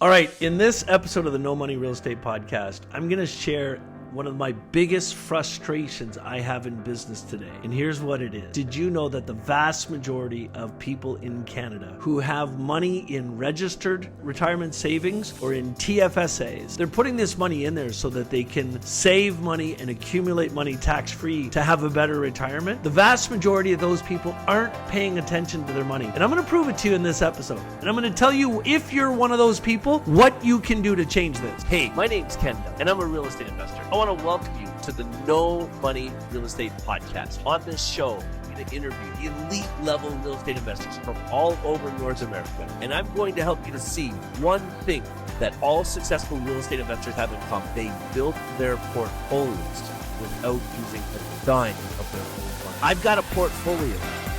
All right, in this episode of the No Money Real Estate Podcast, I'm going to share one of my biggest frustrations I have in business today. And here's what it is. Did you know that the vast majority of people in Canada who have money in registered retirement savings or in TFSAs, they're putting this money in there so that they can save money and accumulate money tax-free to have a better retirement? The vast majority of those people aren't paying attention to their money. And I'm going to prove it to you in this episode. And I'm going to tell you, if you're one of those people, what you can do to change this. Hey, my name's Ken Dunn, and I'm a real estate investor. I want to welcome you to the No Money Real Estate Podcast. On this show, I'm going to interview the elite level real estate investors from all over North America. And I'm going to help you to see one thing that all successful real estate investors have in common. They built their portfolios without using a dime of their own money. I've got a portfolio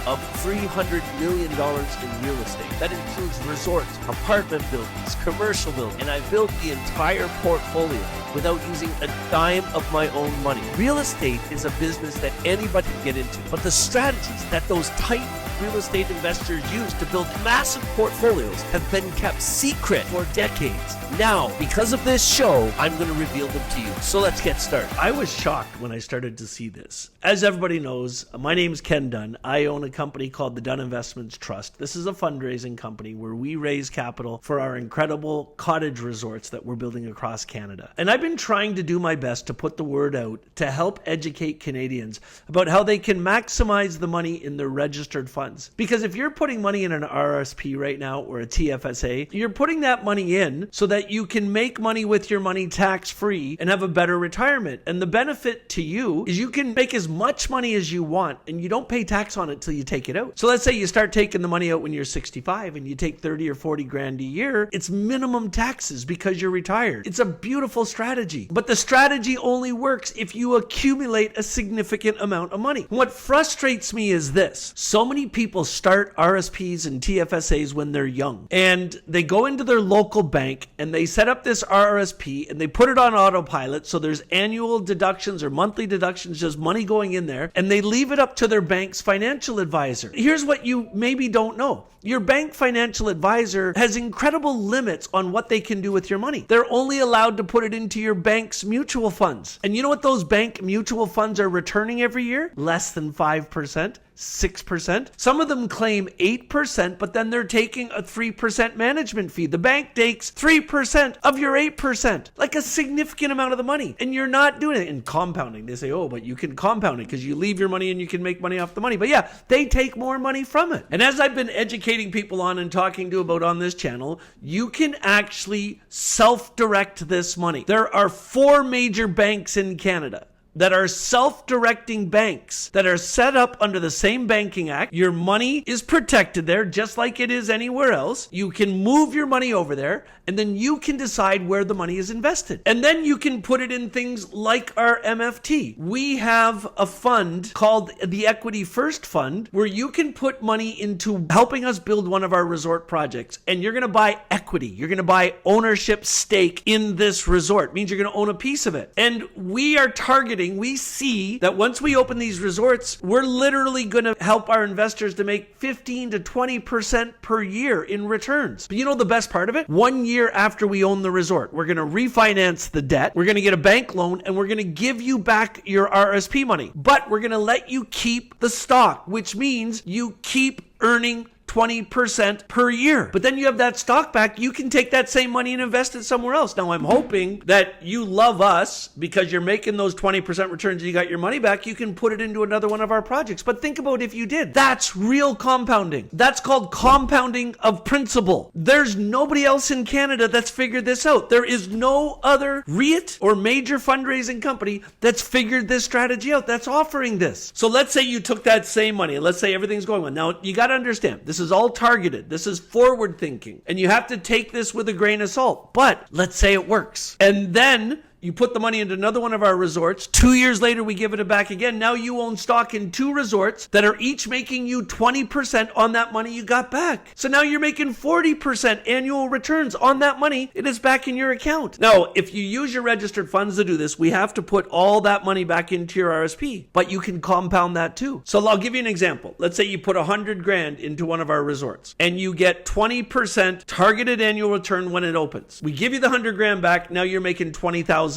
of $300 million in real estate. That includes resorts, apartment buildings, commercial buildings, and I built the entire portfolio without using a dime of my own money. Real estate is a business that anybody can get into, but the strategies that those tight real estate investors use to build massive portfolios have been kept secret for decades. Now, because of this show, I'm going to reveal them to you. So let's get started. I was shocked when I started to see this. As everybody knows, my name is Ken Dunn. I own a company called the Dunn Investments Trust. This is a fundraising company where we raise capital for our incredible cottage resorts that we're building across Canada. And I've been trying to do my best to put the word out to help educate Canadians about how they can maximize the money in their registered funds. Because if you're putting money in an RRSP right now or a TFSA, you're putting that money in so that you can make money with your money tax-free and have a better retirement. And the benefit to you is you can make as much money as you want and you don't pay tax on it till you take it out. So let's say you start taking the money out when you're 65 and you take 30 or 40 grand a year, it's minimum taxes because you're retired. It's a beautiful strategy, but the strategy only works if you accumulate a significant amount of money. What frustrates me is this. So many people start RSPs and TFSAs when they're young and they go into their local bank and they set up this RRSP and they put it on autopilot. So there's annual deductions or monthly deductions, just money going in there, and they leave it up to their bank's financial advisor. Here's what you maybe don't know. Your bank financial advisor has incredible limits on what they can do with your money. They're only allowed to put it into your bank's mutual funds. And you know what those bank mutual funds are returning every year? Less than 5%. 6%. Some of them claim 8%, but then they're taking a 3% management fee. The bank takes 3% of your 8%, like a significant amount of the money. And you're not doing it in compounding. They say, oh, but you can compound it because you leave your money and you can make money off the money. But yeah, they take more money from it. And as I've been educating people on and talking to about on this channel, you can actually self-direct this money. There are 4 major banks in Canada that are self-directing banks that are set up under the same banking act. Your money is protected there just like it is anywhere else. You can move your money over there and then you can decide where the money is invested. And then you can put it in things like our MFT. We have a fund called the Equity First Fund where you can put money into helping us build one of our resort projects. And you're going to buy equity. You're going to buy ownership stake in this resort. It means you're going to own a piece of it. And we are targeting, we see that once we open these resorts, we're literally going to help our investors to make 15 to 20% per year in returns. But you know the best part of it? 1 year after we own the resort, we're going to refinance the debt, we're going to get a bank loan, and we're going to give you back your RSP money. But we're going to let you keep the stock, which means you keep earning 20% per year. But then you have that stock back. You can take that same money and invest it somewhere else. Now, I'm hoping that you love us because you're making those 20% returns and you got your money back. You can put it into another one of our projects. But think about if you did. That's real compounding. That's called compounding of principal. There's nobody else in Canada that's figured this out. There is no other REIT or major fundraising company that's figured this strategy out, that's offering this. So let's say you took that same money and let's say everything's going well. Now, you got to understand, this is all targeted. This is forward thinking. And you have to take this with a grain of salt. But let's say it works. And then You put the money into another one of our resorts. 2 years later, we give it back again. Now you own stock in 2 resorts that are each making you 20% on that money you got back. So now you're making 40% annual returns on that money. It is back in your account. Now, if you use your registered funds to do this, we have to put all that money back into your RSP, but you can compound that too. So I'll give you an example. Let's say you put 100 grand into one of our resorts and you get 20% targeted annual return when it opens. We give you the 100 grand back. Now you're making $20,000.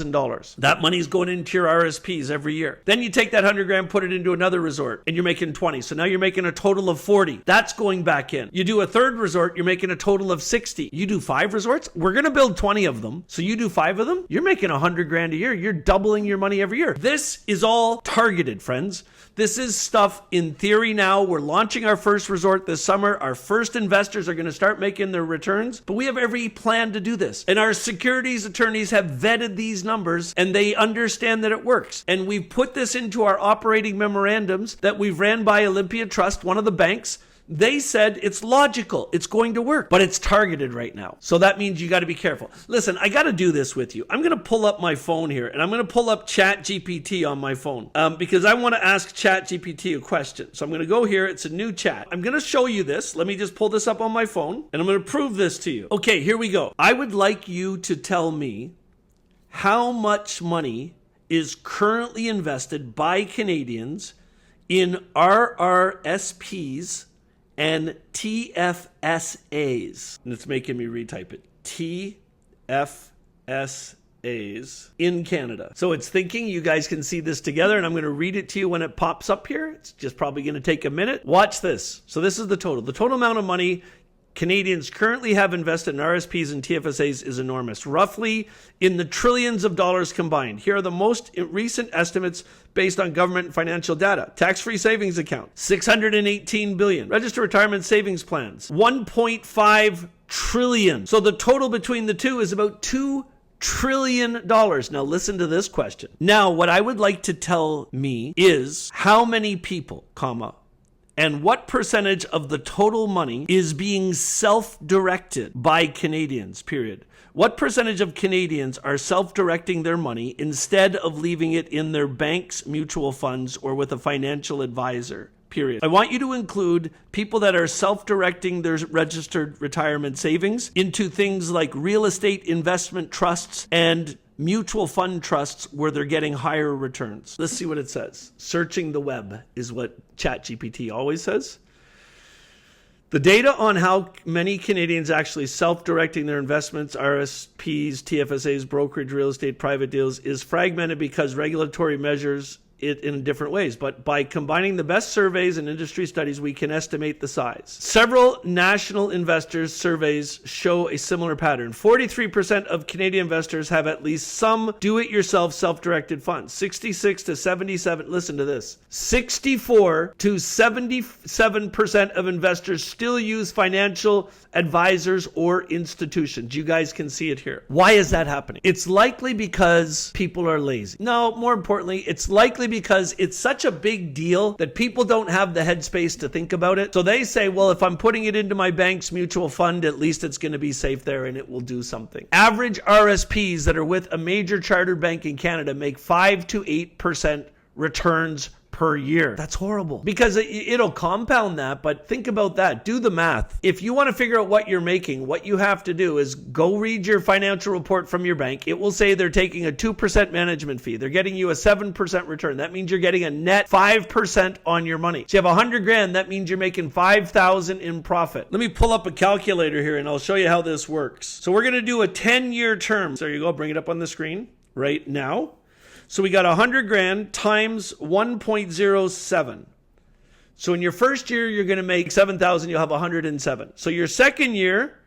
That money's going into your RSPs every year. Then you take that 100 grand, put it into another resort, and you're making 20. So now you're making a total of 40. That's going back in. You do a third resort, you're making a total of 60. You do 5 resorts, we're going to build 20 of them. So you do 5 of them, you're making 100 grand a year. You're doubling your money every year. This is all targeted, friends. This is stuff in theory now. We're launching our first resort this summer. Our first investors are going to start making their returns, but we have every plan to do this. And our securities attorneys have vetted these numbers and they understand that it works. And we've put this into our operating memorandums that we've ran by Olympia Trust, one of the banks. They said it's logical, it's going to work, but it's targeted right now. So that means you got to be careful. Listen, I got to do this with you. I'm going to pull up my phone here and I'm going to pull up ChatGPT on my phone because I want to ask ChatGPT a question. So I'm going to go here. It's a new chat. I'm going to show you this. Let me just pull this up on my phone and I'm going to prove this to you. Okay, here we go. I would like you to tell me how much money is currently invested by Canadians in RRSPs and TFSAs. And it's making me retype it. TFSAs in Canada. So it's thinking. You guys can see this together, and I'm going to read it to you when it pops up here. It's just probably going to take a minute. Watch this. So this is the total. The total amount of money Canadians currently have invested in RSPs and TFSAs is enormous, roughly in the trillions of dollars combined. Here are the most recent estimates based on government and financial data. Tax-free savings account, $618 billion. Registered retirement savings plans, $1.5 trillion. So the total between the two is about $2 trillion. Now listen to this question. Now, what I would like to tell me is how many people, and what percentage of the total money is being self-directed by Canadians, period. What percentage of Canadians are self-directing their money instead of leaving it in their bank's mutual funds or with a financial advisor, period. I want you to include people that are self-directing their registered retirement savings into things like real estate investment trusts and mutual fund trusts where they're getting higher returns. Let's see what it says. Searching the web is what ChatGPT always says. The data on how many Canadians actually self-directing their investments, RSPs, TFSAs, brokerage, real estate, private deals, is fragmented because regulatory measures it in different ways, but by combining the best surveys and industry studies, we can estimate the size. Several national investors' surveys show a similar pattern. 43% of Canadian investors have at least some do-it-yourself self-directed funds. 66 to 77, listen to this, 64 to 77% of investors still use financial advisors or institutions. You guys can see it here. Why is that happening? It's likely because people are lazy. No, more importantly, it's likely because it's such a big deal that people don't have the headspace to think about it. So they say, well, if I'm putting it into my bank's mutual fund, at least it's going to be safe there and it will do something. Average RSPs that are with a major chartered bank in Canada make 5 to 8% returns per year. That's horrible because it'll compound that. But think about that. Do the math. If you want to figure out what you're making, what you have to do is go read your financial report from your bank. It will say they're taking a 2% management fee. They're getting you a 7% return. That means you're getting a net 5% on your money. So you have 100 grand. That means you're making 5,000 in profit. Let me pull up a calculator here and I'll show you how this works. So we're going to do a 10-year term. So there you go. Bring it up on the screen right now. So we got 100 grand times 1.07. So in your first year, you're going to make 7,000. You'll have 107. So your second year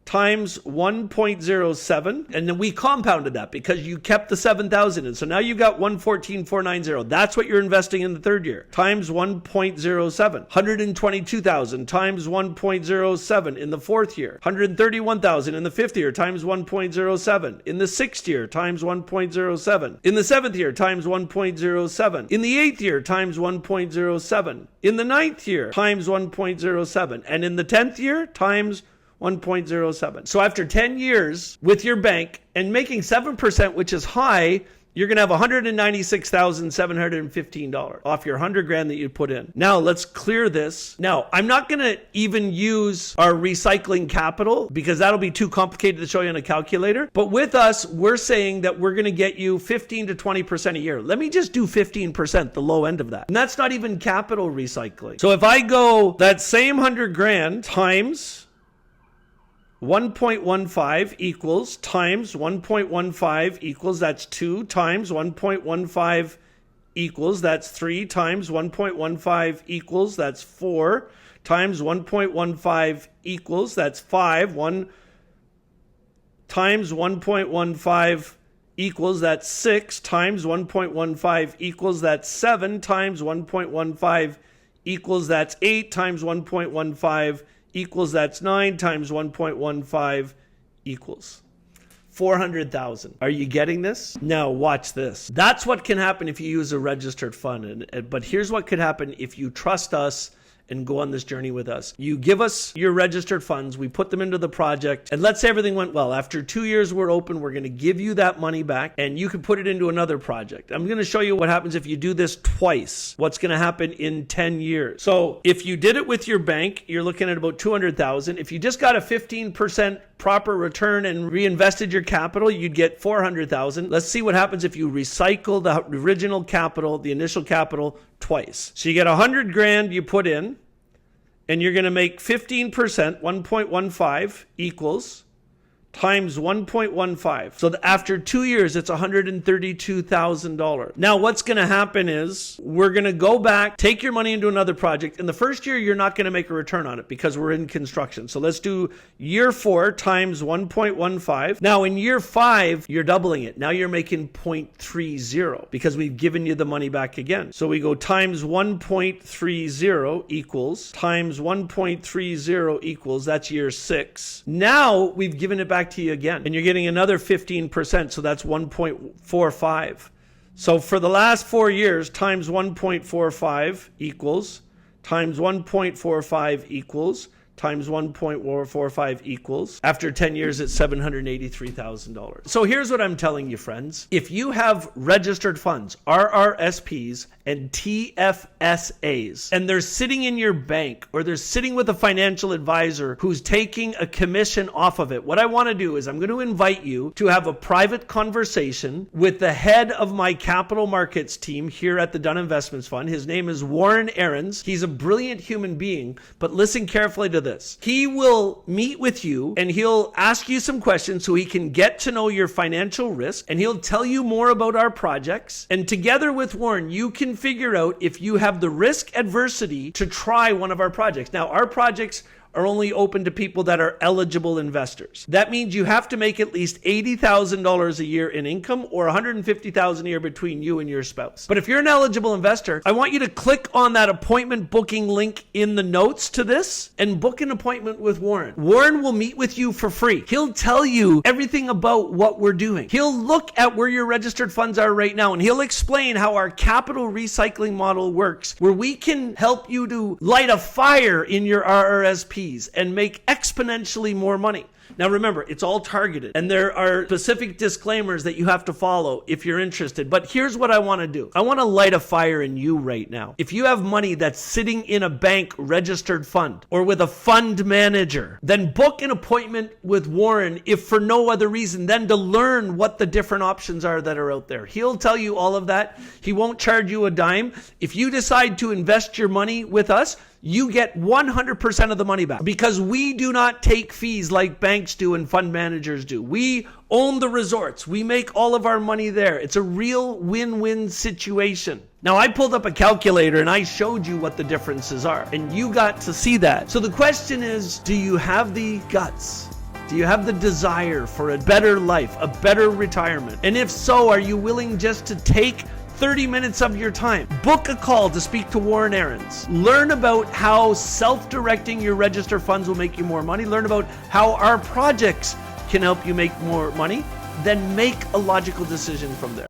times 1.07. And then we compounded that because you kept the 7,000 in. So now you've got 114,490. That's what you're investing in the third year. Times 1.07. 122,000 times 1.07 in the fourth year. 131,000 in the fifth year times 1.07. In the sixth year times 1.07. In the seventh year times 1.07. In the eighth year times 1.07. In the ninth year times 1.07. And in the 10th year times 1.07. So after 10 years with your bank and making 7%, which is high, you're going to have $196,715 off your $100,000 that you put in. Now let's clear this. Now, I'm not going to even use our recycling capital because that'll be too complicated to show you on a calculator. But with us, we're saying that we're going to get you 15 to 20% a year. Let me just do 15%, the low end of that. And that's not even capital recycling. So if I go that same $100,000 times 1.15 equals times 1.15 equals, that's 2 times 1.15 equals, that's 3 times 1.15 equals, that's 4 times 1.15 equals, that's 5, 1 times 1.15 equals, that's 6 times 1.15 equals, that's 7 times 1.15 equals, that's 8 times 1.15 equals, that's 9 times 1.15 equals 400,000. Are you getting this? Now watch this. That's what can happen if you use a registered fund. But here's what could happen if you trust us and go on this journey with us. You give us your registered funds, we put them into the project, and let's say everything went well. After 2 years we're open, we're going to give you that money back and you can put it into another project. I'm going to show you what happens if you do this twice. What's going to happen in 10 years. So if you did it with your bank, you're looking at about 200,000. If you just got a 15% proper return and reinvested your capital, you'd get 400,000. Let's see what happens if you recycle the original capital, the initial capital, twice. So you get $100,000 you put in, and you're going to make 15%, 1.15 equals times 1.15. So after 2 years, it's $132,000. Now, what's going to happen is we're going to go back, take your money into another project. In the first year, you're not going to make a return on it because we're in construction. So let's do year 4 times 1.15. Now, in year 5, you're doubling it. Now you're making 0.30 because we've given you the money back again. So we go times 1.30 equals times 1.30 equals, that's year 6. Now we've given it back to you again, and you're getting another 15%, so that's 1.45. So for the last 4 years, times 1.45 equals, times 1.45 equals, times 1.45 equals. After 10 years, it's $783,000. So here's what I'm telling you, friends. If you have registered funds, RRSPs, and TFSAs, and they're sitting in your bank or they're sitting with a financial advisor who's taking a commission off of it, what I want to do is I'm going to invite you to have a private conversation with the head of my capital markets team here at the Dunn Investments Fund. His name is Warren Aarons. He's a brilliant human being, but listen carefully to this. He will meet with you and he'll ask you some questions so he can get to know your financial risk, and he'll tell you more about our projects. And together with Warren, you can figure out if you have the risk adversity to try one of our projects. Now, our projects are only open to people that are eligible investors. That means you have to make at least $80,000 a year in income or $150,000 a year between you and your spouse. But if you're an eligible investor, I want you to click on that appointment booking link in the notes to this and book an appointment with Warren. Warren will meet with you for free. He'll tell you everything about what we're doing. He'll look at where your registered funds are right now, and he'll explain how our capital recycling model works, where we can help you to light a fire in your RRSP and make exponentially more money. Now remember, it's all targeted, and there are specific disclaimers that you have to follow if you're interested. But here's what I want to do. I want to light a fire in you right now. If you have money that's sitting in a bank registered fund or with a fund manager, then book an appointment with Warren, if for no other reason than to learn what the different options are that are out there. He'll tell you all of that. He won't charge you a dime. If you decide to invest your money with us, you get 100% of the money back, because we do not take fees like banks do and fund managers do. We own the resorts. We make all of our money there. It's a real win-win situation. Now, I pulled up a calculator and I showed you what the differences are, and you got to see that. So the question is, do you have the guts? Do you have the desire for a better life, a better retirement? And if so, are you willing just to take 30 minutes of your time? Book a call to speak to Warren Aarons. Learn about how self-directing your registered funds will make you more money. Learn about how our projects can help you make more money. Then make a logical decision from there.